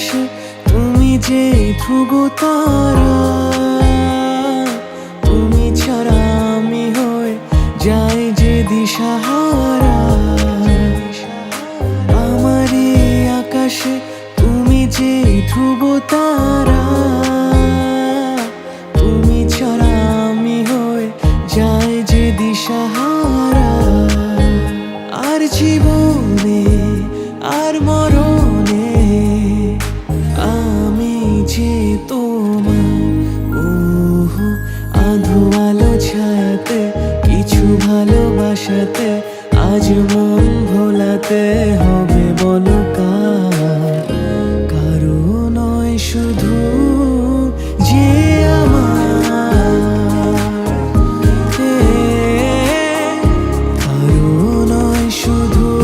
আকাশে তুমি যে ধ্রুব তারা, তুমি ছাড়া আমি হয়ে যাই যে দিশাহারা। আমার এই আকাশে তুমি যে ধ্রুব তারা, তুমি ছাড়া আমি হয়ে যাই যে দিশাহারা। আর জীবনে আর মরণে আমি যে তোমার। ওহো আধো আলো ছায়াতে কিছু ভালোবাসাতে আজ মন ভোলাতে